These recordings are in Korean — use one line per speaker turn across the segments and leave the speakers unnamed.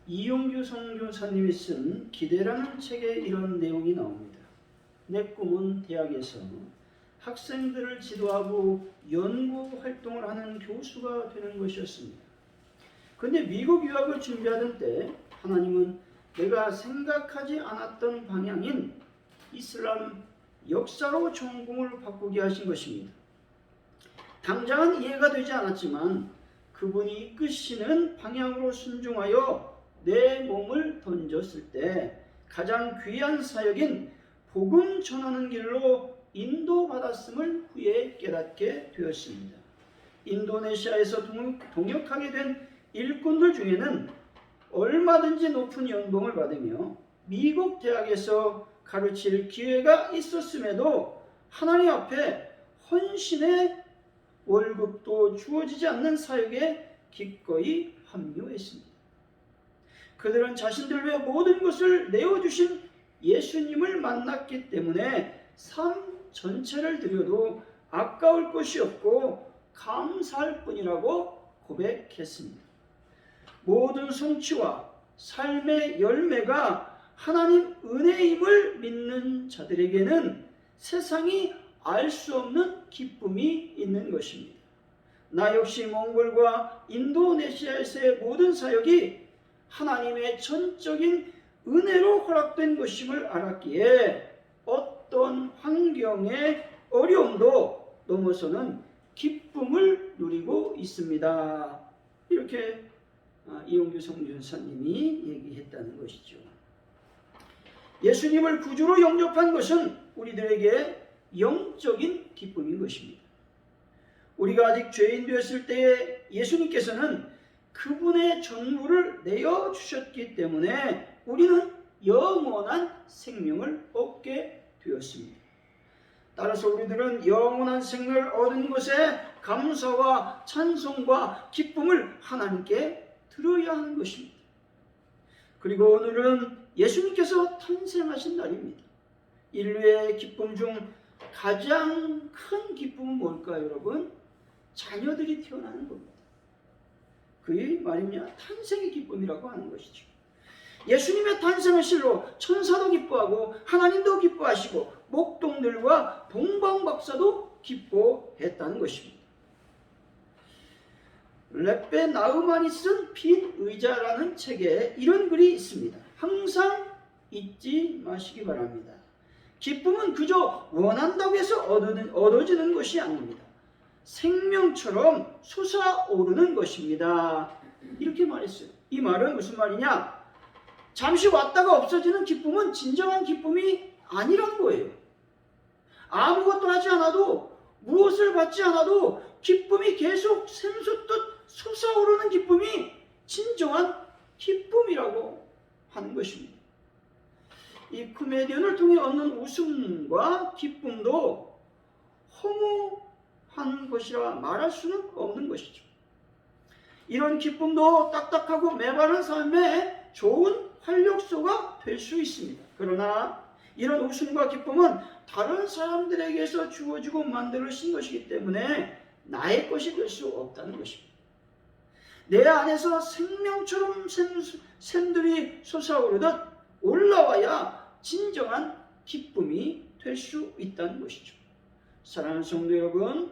이용규 선교사님이 쓴 기대라는 책에 이런 내용이 나옵니다. 내 꿈은 대학에서 학생들을 지도하고 연구 활동을 하는 교수가 되는 것이었습니다. 그런데 미국 유학을 준비하던 때 하나님은 내가 생각하지 않았던 방향인 이슬람 역사로 전공을 바꾸게 하신 것입니다. 당장은 이해가 되지 않았지만 그분이 이끄시는 방향으로 순종하여 내 몸을 던졌을 때 가장 귀한 사역인 복음 전하는 길로 인도받았음을 후에 깨닫게 되었습니다. 인도네시아에서 동역하게 된 일꾼들 중에는 얼마든지 높은 연봉을 받으며 미국 대학에서 가르칠 기회가 있었음에도 하나님 앞에 헌신의 월급도 주어지지 않는 사역에 기꺼이 합류했습니다. 그들은 자신들 외 모든 것을 내어주신 예수님을 만났기 때문에 삶 전체를 드려도 아까울 것이 없고 감사할 뿐이라고 고백했습니다. 모든 성취와 삶의 열매가 하나님 은혜임을 믿는 자들에게는 세상이 알 수 없는 기쁨이 있는 것입니다. 나 역시 몽골과 인도네시아에서의 모든 사역이 하나님의 전적인 은혜로 허락된 것임을 알았기에 어떤 환경의 어려움도 넘어서는 기쁨을 누리고 있습니다. 이렇게 이용규 선교사님이 얘기했다는 것이죠. 예수님을 구주로 영접한 것은 우리들에게 영적인 기쁨인 것입니다. 우리가 아직 죄인 되었을 때에 예수님께서는 그분의 전부를 내어주셨기 때문에 우리는 영원한 생명을 얻게 되었습니다. 따라서 우리들은 영원한 생명을 얻은 것에 감사와 찬송과 기쁨을 하나님께 드려야 하는 것입니다. 그리고 오늘은 예수님께서 탄생하신 날입니다. 인류의 기쁨 중 가장 큰 기쁨은 뭘까요, 여러분? 자녀들이 태어나는 겁니다. 그게 말이냐? 탄생의 기쁨이라고 하는 것이죠. 예수님의 탄생의 실로 천사도 기뻐하고 하나님도 기뻐하시고 목동들과 동방박사도 기뻐했다는 것입니다. 렙베 나흐만이 쓴 빈 의자라는 책에 이런 글이 있습니다. 항상 잊지 마시기 바랍니다. 기쁨은 그저 원한다고 해서 얻어지는 것이 아닙니다. 생명처럼 솟아오르는 것입니다. 이렇게 말했어요. 이 말은 무슨 말이냐? 잠시 왔다가 없어지는 기쁨은 진정한 기쁨이 아니란 거예요. 아무것도 하지 않아도, 무엇을 받지 않아도 기쁨이 계속 샘솟듯 솟아오르는 기쁨이 진정한 기쁨이라고 하는 것입니다. 이 코미디언을 통해 얻는 웃음과 기쁨도 허무한 것이라 말할 수는 없는 것이죠. 이런 기쁨도 딱딱하고 메마른 삶에 좋은 활력소가 될 수 있습니다. 그러나 이런 웃음과 기쁨은 다른 사람들에게서 주어지고 만들어진 것이기 때문에 나의 것이 될 수 없다는 것입니다. 내 안에서 생명처럼 샘들이 솟아오르듯 올라와야 진정한 기쁨이 될 수 있다는 것이죠. 사랑하는 성도 여러분,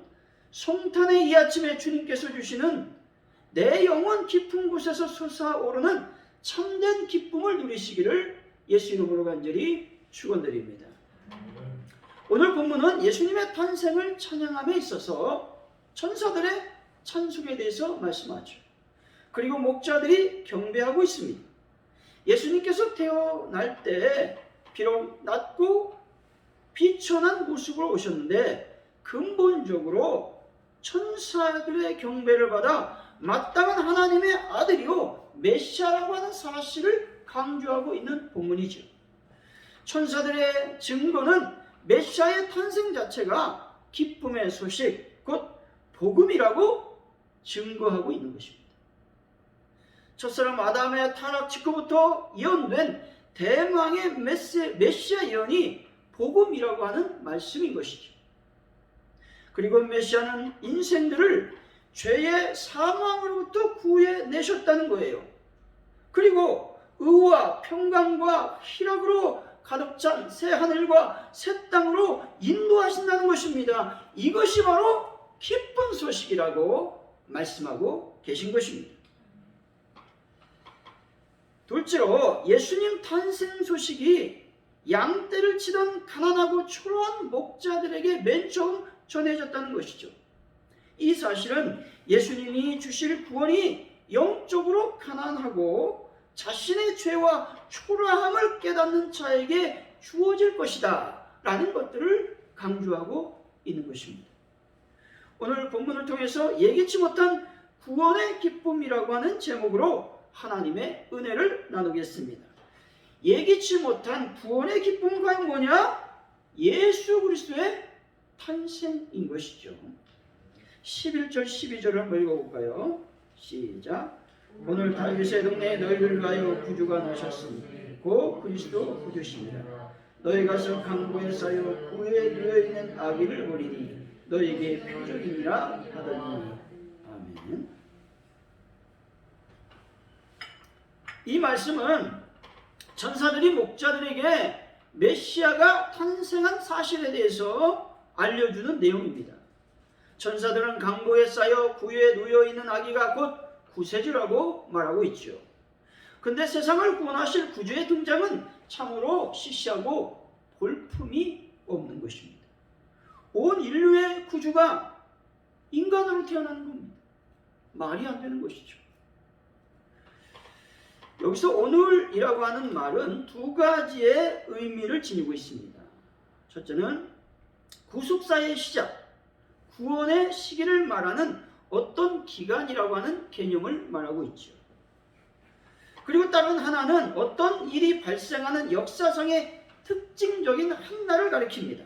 성탄의 이 아침에 주님께서 주시는 내 영혼 깊은 곳에서 솟아오르는 참된 기쁨을 누리시기를 예수 이름으로 간절히 축원드립니다. 오늘 본문은 예수님의 탄생을 찬양함에 있어서 천사들의 찬송에 대해서 말씀하죠. 그리고 목자들이 경배하고 있습니다. 예수님께서 태어날 때 비록 낮고 비천한 모습으로 오셨는데 근본적으로 천사들의 경배를 받아 마땅한 하나님의 아들이요 메시아라고 하는 사실을 강조하고 있는 본문이죠. 천사들의 증거는 메시아의 탄생 자체가 기쁨의 소식, 곧 복음이라고 증거하고 있는 것입니다. 첫사람 아담의 타락 직후부터 예언된 대망의 메시아 예언이 복음이라고 하는 말씀인 것이죠. 그리고 메시아는 인생들을 죄의 사망으로부터 구해내셨다는 거예요. 그리고 의와 평강과 희락으로 가득 찬 새 하늘과 새 땅으로 인도하신다는 것입니다. 이것이 바로 기쁜 소식이라고 말씀하고 계신 것입니다. 둘째로 예수님 탄생 소식이 양떼를 치던 가난하고 초라한 목자들에게 맨 처음 전해졌다는 것이죠. 이 사실은 예수님이 주실 구원이 영적으로 가난하고 자신의 죄와 초라함을 깨닫는 자에게 주어질 것이다 라는 것들을 강조하고 있는 것입니다. 오늘 본문을 통해서 예기치 못한 구원의 기쁨이라고 하는 제목으로 하나님의 은혜를 나누겠습니다. 예기치 못한 구원의 기쁨은 과연 뭐냐? 예수 그리스도의 탄생인 것이죠. 11절 12절을 한번 읽어볼까요? 시작. 오늘 다윗의 동네에 너희를 위하여 구주가 나셨으니 곧 그리스도 구주십니다. 너희 가서 강보에 쌓여 구에 누워있는 아기를 보리니 너희에게 표적이니라 하더니. 아멘. 이 말씀은 전사들이 목자들에게 메시아가 탄생한 사실에 대해서 알려주는 내용입니다. 전사들은 강보에 쌓여 구에 누워있는 아기가 곧 구세주라고 말하고 있죠. 근데 세상을 구원하실 구주의 등장은 참으로 시시하고 볼품이 없는 것입니다. 온 인류의 구주가 인간으로 태어나는 겁니다. 말이 안 되는 것이죠. 여기서 오늘이라고 하는 말은 두 가지의 의미를 지니고 있습니다. 첫째는 구속사의 시작, 구원의 시기를 말하는 어떤 기간이라고 하는 개념을 말하고 있죠. 그리고 다른 하나는 어떤 일이 발생하는 역사상의 특징적인 한 날을 가리킵니다.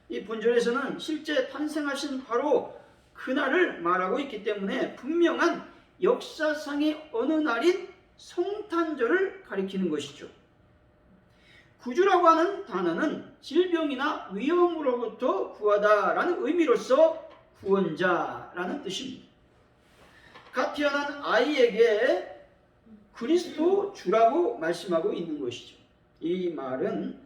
이 본절에서는 실제 탄생하신 바로 그날을 말하고 있기 때문에 분명한 역사상의 어느 날인 성탄절을 가리키는 것이죠. 구주라고 하는 단어는 질병이나 위험으로부터 구하다라는 의미로서 구원자라는 뜻입니다. 갓 태어난 아이에게 그리스도 주라고 말씀하고 있는 것이죠. 이 말은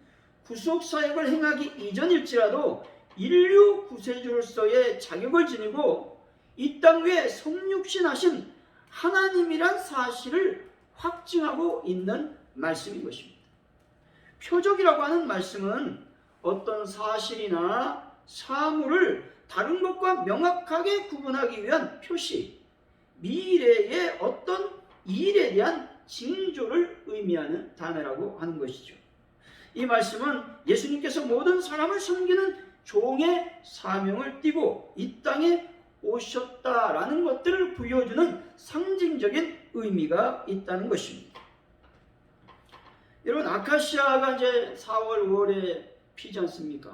구속사역을 행하기 이전일지라도 인류 구세주로서의 자격을 지니고 이 땅 위에 성육신하신 하나님이란 사실을 확증하고 있는 말씀인 것입니다. 표적이라고 하는 말씀은 어떤 사실이나 사물을 다른 것과 명확하게 구분하기 위한 표시, 미래의 어떤 일에 대한 징조를 의미하는 단어라고 하는 것이죠. 이 말씀은 예수님께서 모든 사람을 섬기는 종의 사명을 띠고 이 땅에 오셨다라는 것들을 부여주는 상징적인 의미가 있다는 것입니다. 여러분, 아카시아가 이제 4월, 5월에 피지 않습니까?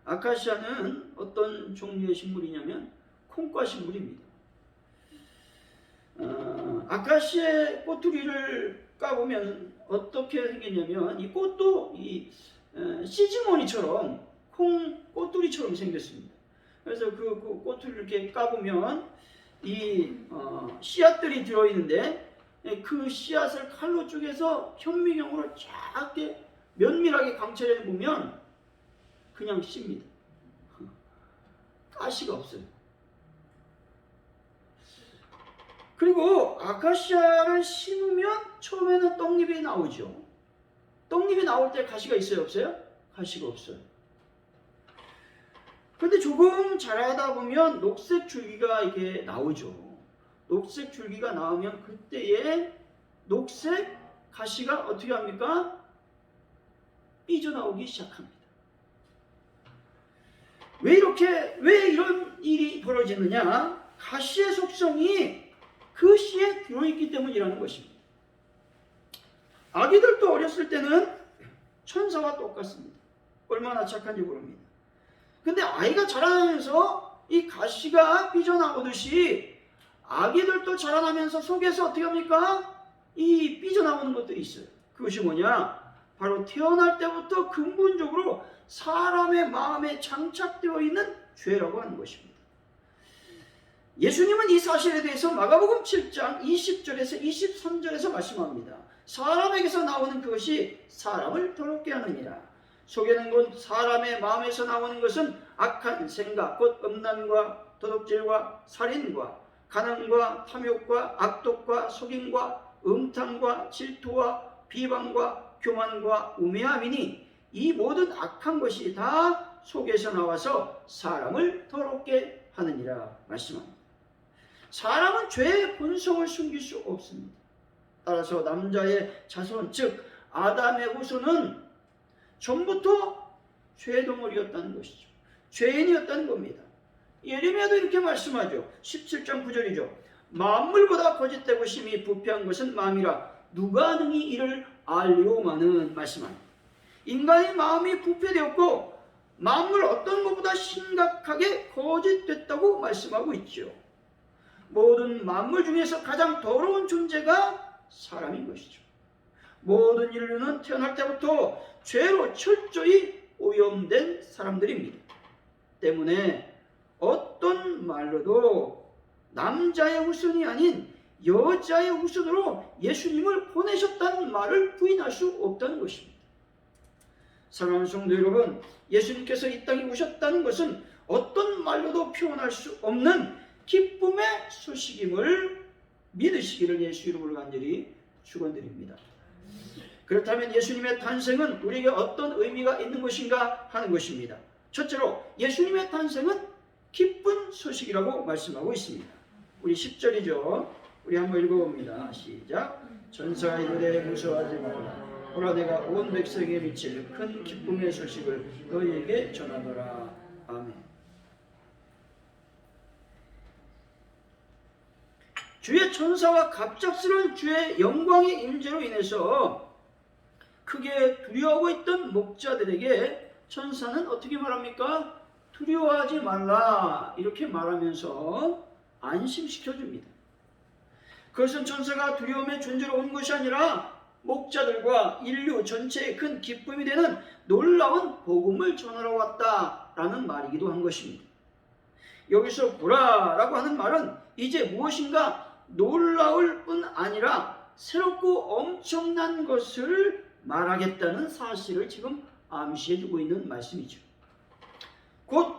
아카시아는 어떤 종류의 식물이냐면 콩과 식물입니다. 아카시아 꼬투리를 까보면 어떻게 생겼냐면 이 꽃도 이 시즈모니처럼 콩 꼬투리처럼 생겼습니다. 그래서 그 꼬투리를 이렇게 까보면 이 씨앗들이 들어있는데 그 씨앗을 칼로 쪼개서 현미경으로 작게 면밀하게 관찰해 보면 그냥 씨입니다. 가시가 없어요. 그리고 아카시아를 심으면 처음에는 떡잎이 나오죠. 떡잎이 나올 때 가시가 있어요, 없어요? 가시가 없어요. 그런데 조금 자라다 보면 녹색 줄기가 이게 나오죠. 녹색 줄기가 나오면 그때에 녹색 가시가 어떻게 합니까? 삐져나오기 시작합니다. 왜 이런 일이 벌어지느냐? 가시의 속성이 그 씨에 들어있기 때문이라는 것입니다. 아기들도 어렸을 때는 천사와 똑같습니다. 얼마나 착한지 모릅니다. 근데 아이가 자라나면서 이 가시가 삐져나오듯이 아기들도 자라나면서 속에서 어떻게 합니까? 이 삐져나오는 것들이 있어요. 그것이 뭐냐? 바로 태어날 때부터 근본적으로 사람의 마음에 장착되어 있는 죄라고 하는 것입니다. 예수님은 이 사실에 대해서 마가복음 7장 20절에서 23절에서 말씀합니다. 사람에게서 나오는 그것이 사람을 더럽게 하느니라. 속에는 곧 사람의 마음에서 나오는 것은 악한 생각, 곧 음란과 도둑질과 살인과 간음과 탐욕과 악독과 속임과 음탕과 질투와 비방과 교만과 우매함이니 이 모든 악한 것이 다 속에서 나와서 사람을 더럽게 하느니라 말씀합니다. 사람은 죄의 본성을 숨길 수 없습니다. 따라서 남자의 자손 즉 아담의 후손은 전부터 죄덩어리였다는 것이죠. 죄인이었다는 겁니다. 예레미야도 이렇게 말씀하죠. 17장 9절이죠. 만물보다 거짓되고 심히 부패한 것은 마음이라 누가 능히 이를 알리오마는 말씀합니다. 인간의 마음이 부패되었고 만물 어떤 것보다 심각하게 거짓됐다고 말씀하고 있죠. 모든 만물 중에서 가장 더러운 존재가 사람인 것이죠. 모든 인류는 태어날 때부터 죄로 철저히 오염된 사람들입니다. 때문에 어떤 말로도 남자의 후손이 아닌 여자의 후손으로 예수님을 보내셨다는 말을 부인할 수 없다는 것입니다. 사랑하는 성도 여러분, 예수님께서 이 땅에 오셨다는 것은 어떤 말로도 표현할 수 없는 기쁨의 소식임을 믿으시기를 예수 이름으로 간절히 축원드립니다. 그렇다면 예수님의 탄생은 우리에게 어떤 의미가 있는 것인가 하는 것입니다. 첫째로 예수님의 탄생은 기쁜 소식이라고 말씀하고 있습니다. 우리 10절이죠. 우리 한번 읽어봅니다. 시작. 전사가 이르되 무서워하지 말라. 보라 내가 온 백성에게 미칠 큰 기쁨의 소식을 너희에게 전하노라. 아멘. 주의 천사와 갑작스러운 주의 영광의 임재로 인해서 크게 두려워하고 있던 목자들에게 천사는 어떻게 말합니까? 두려워하지 말라 이렇게 말하면서 안심시켜줍니다. 그것은 천사가 두려움의 존재로 온 것이 아니라 목자들과 인류 전체의 큰 기쁨이 되는 놀라운 복음을 전하러 왔다라는 말이기도 한 것입니다. 여기서 보라라고 하는 말은 이제 무엇인가 놀라울 뿐 아니라 새롭고 엄청난 것을 말하겠다는 사실을 지금 암시해주고 있는 말씀이죠. 곧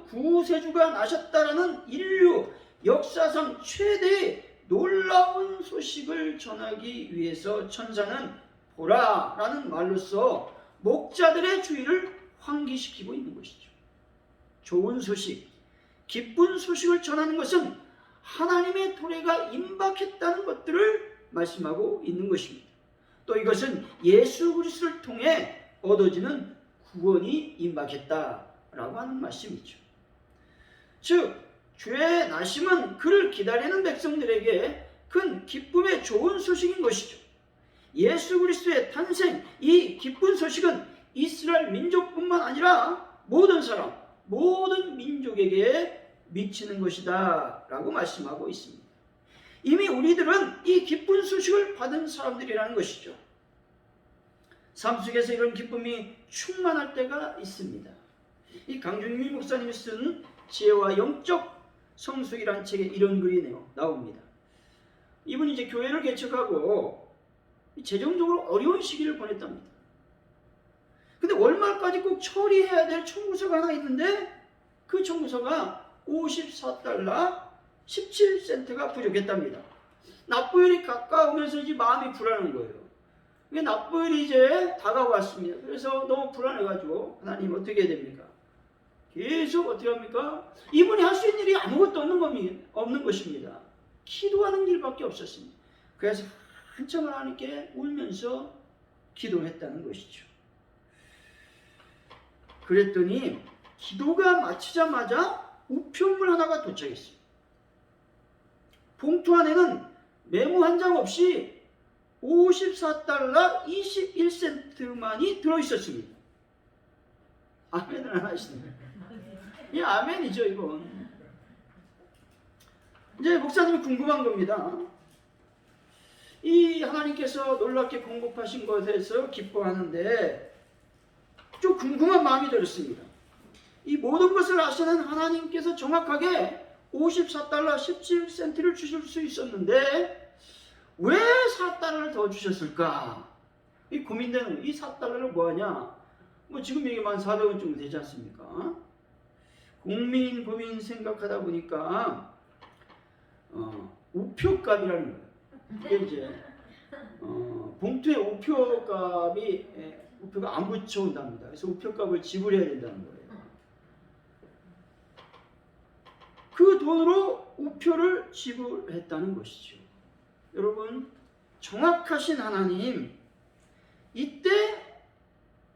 구세주가 나셨다라는 인류 역사상 최대의 놀라운 소식을 전하기 위해서 천사는 보라라는 말로써 목자들의 주의를 환기시키고 있는 것이죠. 좋은 소식, 기쁜 소식을 전하는 것은 하나님의 도래가 임박했다는 것들을 말씀하고 있는 것입니다. 또 이것은 예수 그리스도를 통해 얻어지는 구원이 임박했다라고 하는 말씀이죠. 즉 주의 나심은 그를 기다리는 백성들에게 큰 기쁨의 좋은 소식인 것이죠. 예수 그리스도의 탄생, 이 기쁜 소식은 이스라엘 민족뿐만 아니라 모든 사람, 모든 민족에게 미치는 것이다 라고 말씀하고 있습니다. 이미 우리들은 이 기쁜 소식을 받은 사람들이라는 것이죠. 삶 속에서 이런 기쁨이 충만할 때가 있습니다. 이 강준미 목사님이 쓴 지혜와 영적 성숙이라는 책에 이런 글이 나옵니다. 이분이 이제 교회를 개척하고 재정적으로 어려운 시기를 보냈답니다. 근데 월말까지 꼭 처리해야 될 청구서가 하나 있는데 그 청구서가 54달러 17센트가 부족했답니다. 납부일이 가까우면서 이제 마음이 불안한 거예요. 이게 납부일이 이제 다가왔습니다. 그래서 너무 불안해가지고 하나님 어떻게 해야 됩니까? 계속 어떻게 합니까? 이분이 할 수 있는 일이 아무것도 없는 것입니다. 기도하는 일밖에 없었습니다. 그래서 한참 하나님께 울면서 기도했다는 것이죠. 그랬더니 기도가 마치자마자 우편물 하나가 도착했어요. 봉투 안에는 메모 한 장 없이 54달러 21센트만이 들어있었습니다. 아멘을 안 하시네요. 이 아멘이죠, 이건. 이제 목사님이 궁금한 겁니다. 이 하나님께서 놀랍게 공급하신 것에서 기뻐하는데 좀 궁금한 마음이 들었습니다. 이 모든 것을 아시는 하나님께서 정확하게 54달러 17센트를 주실 수 있었는데 왜 4달러를 더 주셨을까? 이 고민되는 거예요. 이 4달러를 뭐하냐? 뭐 지금 얘기만 400원 정도 되지 않습니까? 고민 생각하다 보니까 우표값이라는 거예요. 이게 이제 봉투에 우표가 안 붙여온답니다. 그래서 우표값을 지불해야 된다는 거예요. 그 돈으로 우표를 지불했다는 것이죠. 여러분, 정확하신 하나님, 이때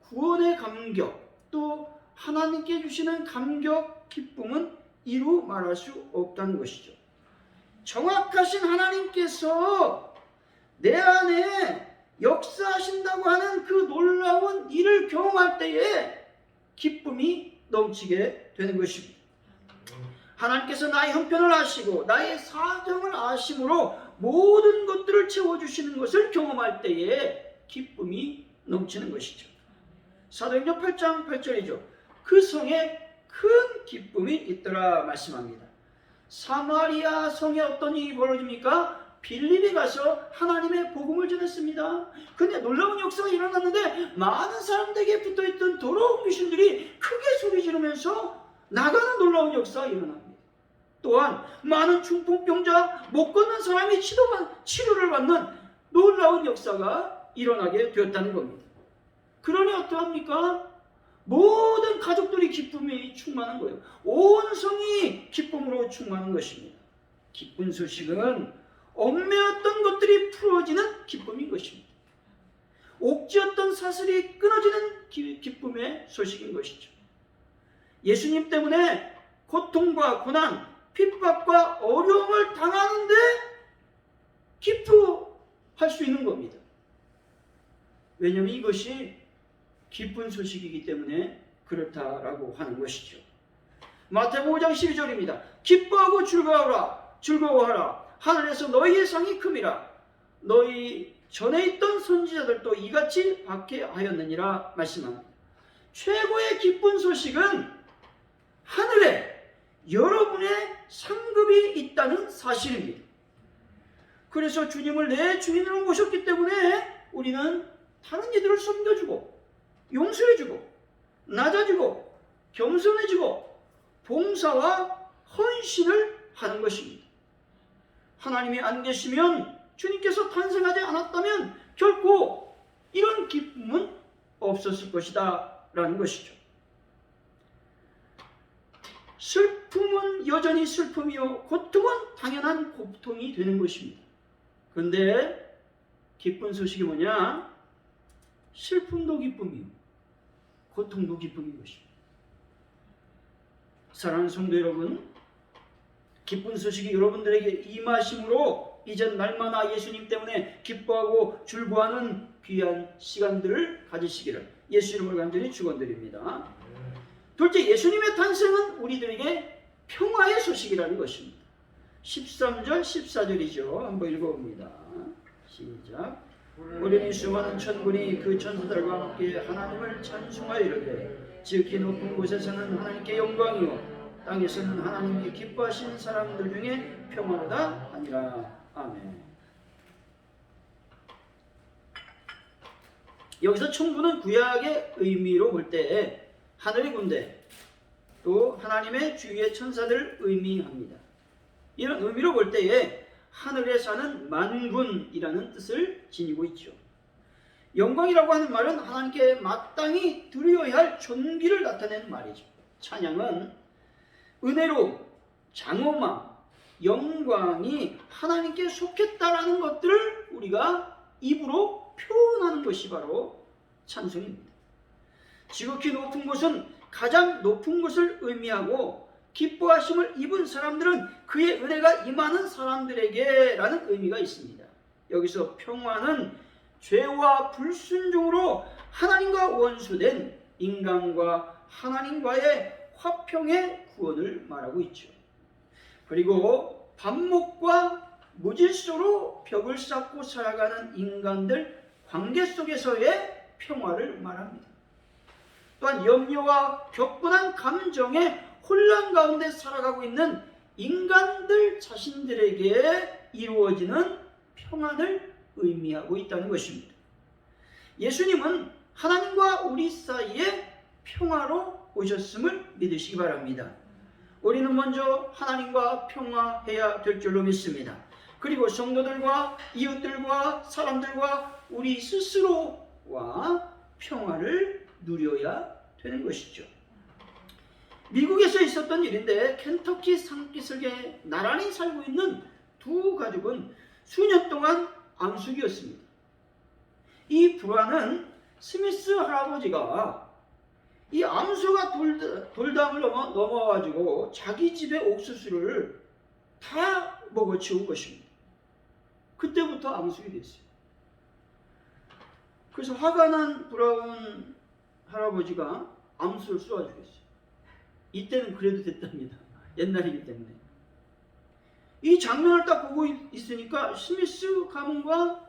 구원의 감격, 또 하나님께 주시는 감격, 기쁨은 이루 말할 수 없다는 것이죠. 정확하신 하나님께서 내 안에 역사하신다고 하는 그 놀라운 일을 경험할 때에 기쁨이 넘치게 되는 것입니다. 하나님께서 나의 형편을 아시고 나의 사정을 아심으로 모든 것들을 채워주시는 것을 경험할 때에 기쁨이 넘치는 것이죠. 사도행전 8장 8절이죠. 그 성에 큰 기쁨이 있더라 말씀합니다. 사마리아 성에 어떤 일이 벌어집니까? 빌립이 가서 하나님의 복음을 전했습니다. 근데 놀라운 역사가 일어났는데 많은 사람들에게 붙어있던 더러운 귀신들이 크게 소리 지르면서 나가는 놀라운 역사가 일어납니다. 또한 많은 중풍병자, 못 걷는 사람이 치료를 받는 놀라운 역사가 일어나게 되었다는 겁니다. 그러니 어떠합니까? 모든 가족들이 기쁨이 충만한 거예요. 온 성이 기쁨으로 충만한 것입니다. 기쁜 소식은 얽매였던 것들이 풀어지는 기쁨인 것입니다. 옥지였던 사슬이 끊어지는 기쁨의 소식인 것이죠. 예수님 때문에 고통과 고난, 핍박과 어려움을 당하는데 기뻐할 수 있는 겁니다. 왜냐하면 이것이 기쁜 소식이기 때문에 그렇다라고 하는 것이죠. 마태복음 5장 12절입니다. 기뻐하고 즐거워하라. 하늘에서 너희의 상이 큼이라. 너희 전에 있던 선지자들도 이같이 박해하였느니라 말씀합니다. 최고의 기쁜 소식은 하늘에 여러분의 상급이 있다는 사실입니다. 그래서 주님을 내 주인으로 모셨기 때문에 우리는 다른 이들을 섬겨주고 용서해주고 낮아지고 겸손해지고 봉사와 헌신을 하는 것입니다. 하나님이 안 계시면, 주님께서 탄생하지 않았다면 결코 이런 기쁨은 없었을 것이다 라는 것이죠. 슬픔은 여전히 슬픔이요 고통은 당연한 고통이 되는 것입니다. 그런데 기쁜 소식이 뭐냐? 슬픔도 기쁨이요 고통도 기쁨인 것입니다. 사랑하는 성도 여러분, 기쁜 소식이 여러분들에게 임하심으로 이전 날마다 예수님 때문에 기뻐하고 즐거워하는 귀한 시간들을 가지시기를 예수 이름으로 간절히 축원드립니다. 둘째, 예수님의 탄생은 우리들에게 평화의 소식이라는 것입니다. 13절 14절이죠. 한번 읽어봅니다. 시작. 우리는 수많은 천군이 그 천사들과 함께 하나님을 찬송하여 이르되 지극히 높은 곳에서는 하나님께 영광이요 땅에서는 하나님이 기뻐하신 사람들 중에 평안하다 하니라. 아멘. 여기서 천군은 구약의 의미로 볼 때 하늘의 군대, 또 하나님의 주위의 천사들을 의미합니다. 이런 의미로 볼 때에 하늘에 사는 만군이라는 뜻을 지니고 있죠. 영광이라고 하는 말은 하나님께 마땅히 드려야 할 존귀를 나타내는 말이죠. 찬양은 은혜로움, 장엄함, 영광이 하나님께 속했다라는 것들을 우리가 입으로 표현하는 것이 바로 찬송입니다. 지극히 높은 곳은 가장 높은 곳을 의미하고 기뻐하심을 입은 사람들은 그의 은혜가 임하는 사람들에게 라는 의미가 있습니다. 여기서 평화는 죄와 불순종으로 하나님과 원수된 인간과 하나님과의 화평의 구원을 말하고 있죠. 그리고 반목과 무질서로 벽을 쌓고 살아가는 인간들 관계 속에서의 평화를 말합니다. 또한 염려와 격분한 감정의 혼란 가운데 살아가고 있는 인간들 자신들에게 이루어지는 평안을 의미하고 있다는 것입니다. 예수님은 하나님과 우리 사이에 평화로 오셨음을 믿으시기 바랍니다. 우리는 먼저 하나님과 평화해야 될 줄로 믿습니다. 그리고 성도들과 이웃들과 사람들과 우리 스스로와 평화를 누려야 되는 것이죠. 미국에서 있었던 일인데 켄터키 산기슭에 나란히 살고 있는 두 가족은 수년 동안 암숙이었습니다. 이 불화는 스미스 할아버지가 이 암수가 돌담을 넘어가지고 자기 집의 옥수수를 다 먹어치운 것입니다. 그때부터 암숙이 됐어요. 그래서 화가 난 브라운 할아버지가 암수를 쏘아주겠어요. 이때는 그래도 됐답니다. 옛날이기 때문에. 이 장면을 딱 보고 있으니까 스미스 가문과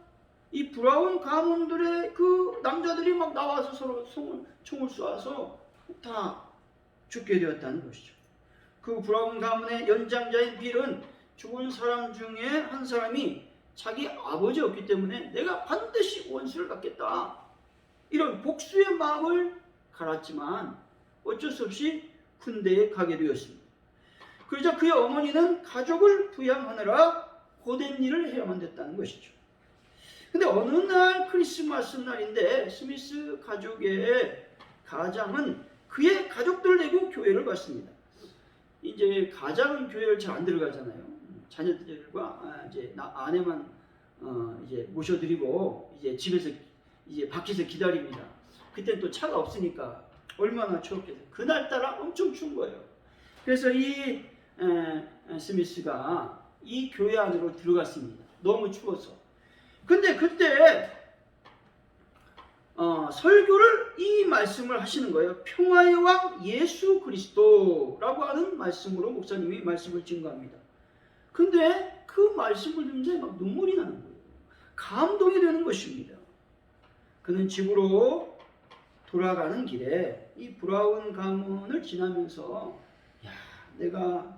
이 브라운 가문들의 그 남자들이 막 나와서 서로 총을 쏘아서 다 죽게 되었다는 것이죠. 그 브라운 가문의 연장자인 빌은 죽은 사람 중에 한 사람이 자기 아버지였기 때문에 내가 반드시 원수를 갚겠다, 이런 복수의 마음을 갈았지만 어쩔 수 없이 군대에 가게 되었습니다. 그러자 그의 어머니는 가족을 부양하느라 고된 일을 해야만 됐다는 것이죠. 근데 어느 날 크리스마스 날인데 스미스 가족의 가장은 그의 가족들 내고 교회를 갔습니다. 이제 가장은 교회를 잘 안 들어가잖아요. 자녀들과 이제 아내만 이제 모셔드리고 이제 집에서 이제 밖에서 기다립니다. 그때는 또 차가 없으니까 얼마나 추웠겠어요. 그날따라 엄청 추운 거예요. 그래서 이 스미스가 이 교회 안으로 들어갔습니다. 너무 추워서. 근데 그때 설교를 이 말씀을 하시는 거예요. 평화의 왕 예수 그리스도라고 하는 말씀으로 목사님이 말씀을 증거합니다. 근데 그 말씀을 듣는데 막 눈물이 나는 거예요. 감동이 되는 것입니다. 그는 집으로 돌아가는 길에 이 브라운 가문을 지나면서 야, 내가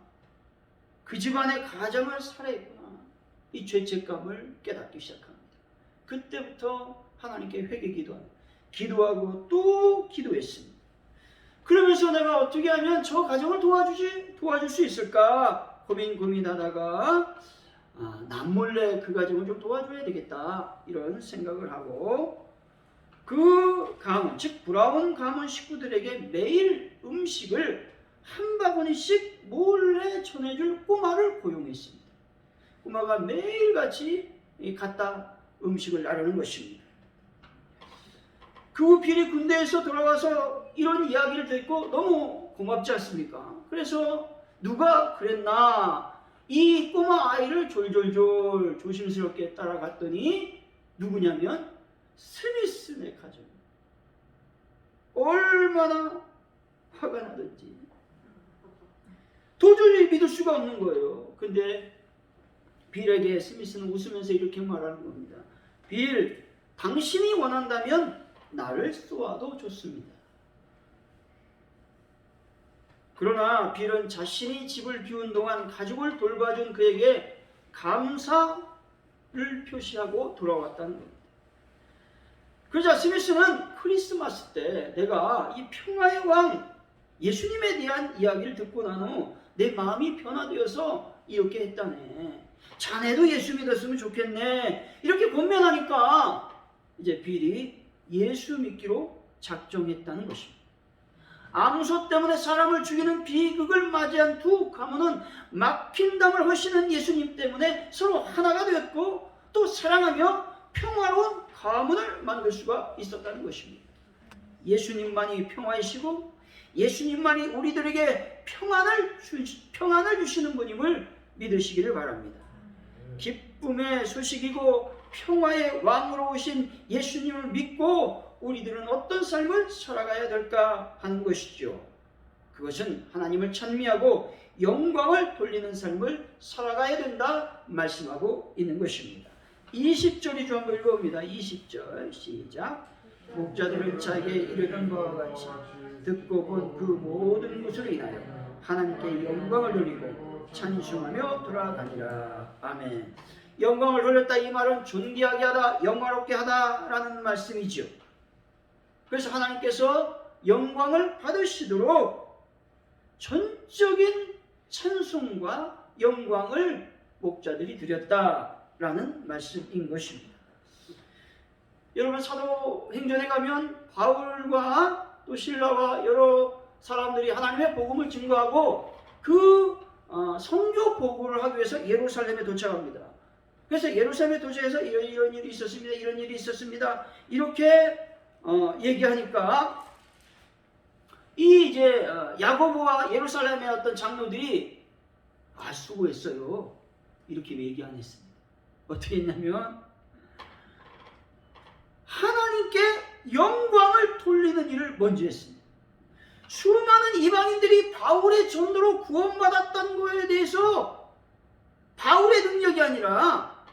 그 집안의 가정을 살해했구나, 이 죄책감을 깨닫기 시작합니다. 그때부터 하나님께 회개 기도하고 또 기도했습니다. 그러면서 내가 어떻게 하면 저 가정을 도와줄 수 있을까 고민하다가 남몰래 그 가정을 좀 도와줘야 되겠다, 이런 생각을 하고 그 가문, 즉 브라운 가문 식구들에게 매일 음식을 한 바구니씩 몰래 전해줄 꼬마를 고용했습니다. 꼬마가 매일같이 갖다 음식을 나르는 것입니다. 그 후 빌이 군대에서 돌아와서 이런 이야기를 듣고 너무 고맙지 않습니까? 그래서 누가 그랬나, 이 꼬마 아이를 졸졸졸 조심스럽게 따라갔더니 누구냐면 스미스네 가족. 얼마나 화가 나든지 도저히 믿을 수가 없는 거예요. 근데 빌에게 스미스는 웃으면서 이렇게 말하는 겁니다. 빌, 당신이 원한다면 나를 쏘아도 좋습니다. 그러나 빌은 자신이 집을 비운 동안 가족을 돌봐준 그에게 감사를 표시하고 돌아왔다는 겁니다. 그러자 스미스는 크리스마스 때 내가 이 평화의 왕 예수님에 대한 이야기를 듣고 난 후 내 마음이 변화되어서 이렇게 했다네. 자네도 예수 믿었으면 좋겠네. 이렇게 권면하니까 이제 빌이 예수 믿기로 작정했다는 것입니다. 암소 때문에 사람을 죽이는 비극을 맞이한 두 가문은 막힌 담을 허시는 예수님 때문에 서로 하나가 되었고 또 사랑하며 평화로운 가문을 만들 수가 있었다는 것입니다. 예수님만이 평화이시고 예수님만이 우리들에게 평안을 주시는 분임을 믿으시기를 바랍니다. 기쁨의 소식이고 평화의 왕으로 오신 예수님을 믿고 우리들은 어떤 삶을 살아가야 될까 하는 것이죠. 그것은 하나님을 찬미하고 영광을 돌리는 삶을 살아가야 된다 말씀하고 있는 것입니다. 20절이죠. 한번 읽어봅니다. 20절 시작. 목자들은 자기에 이르던 바와 같이 듣고 본 그 모든 것으로 인하여 하나님께 영광을 돌리고 찬송하며 돌아가니라. 아멘. 영광을 돌렸다, 이 말은 존귀하게 하다, 영화롭게 하다라는 말씀이죠. 그래서 하나님께서 영광을 받으시도록 전적인 찬송과 영광을 목자들이 드렸다라는 말씀인 것입니다. 여러분, 사도행전에 가면 바울과 또 신라와 여러 사람들이 하나님의 복음을 증거하고 그 선교 보고를 하기 위해서 예루살렘에 도착합니다. 그래서 예루살렘에 도착해서 이런 일이 있었습니다. 이런 일이 있었습니다. 이렇게 얘기하니까 이 이제 야고보와 예루살렘의 어떤 장로들이 수고했어요. 이렇게 얘기 안 했습니다. 어떻게 했냐면 하나님께 영광을 돌리는 일을 먼저 했습니다. 수많은 이방인들이 바울의 전도로 구원받았던 것에 대해서 바울의 능력이 아니라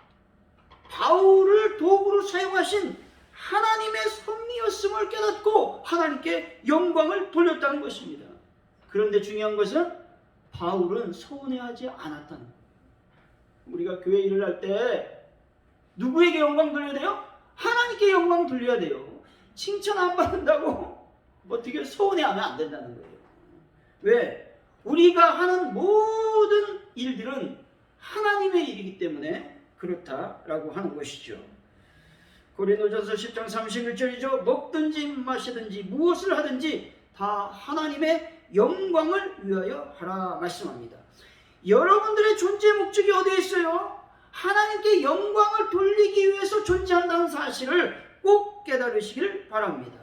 바울을 도구로 사용하신 하나님의 섭리였음을 깨닫고 하나님께 영광을 돌렸다는 것입니다. 그런데 중요한 것은 바울은 서운해하지 않았다는 것. 우리가 교회 일을 할 때 누구에게 영광 돌려야 돼요? 하나님께 영광 돌려야 돼요. 칭찬 안 받는다고 어떻게 서운해하면 안 된다는 거예요. 왜? 우리가 하는 모든 일들은 하나님의 일이기 때문에 그렇다라고 하는 것이죠. 고린도전서 10장 31절이죠. 먹든지 마시든지 무엇을 하든지 다 하나님의 영광을 위하여 하라 말씀합니다. 여러분들의 존재 목적이 어디에 있어요? 하나님께 영광을 돌리기 위해서 존재한다는 사실을 꼭 깨달으시길 바랍니다.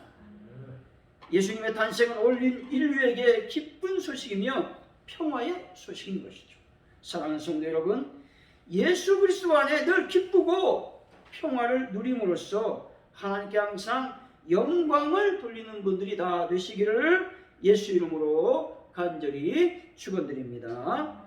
예수님의 탄생은 온 인류에게 기쁜 소식이며 평화의 소식인 것이죠. 사랑하는 성도 여러분, 예수 그리스도 안에 늘 기쁘고 평화를 누림으로써 하나님께 항상 영광을 돌리는 분들이 다 되시기를 예수 이름으로 간절히 축원드립니다.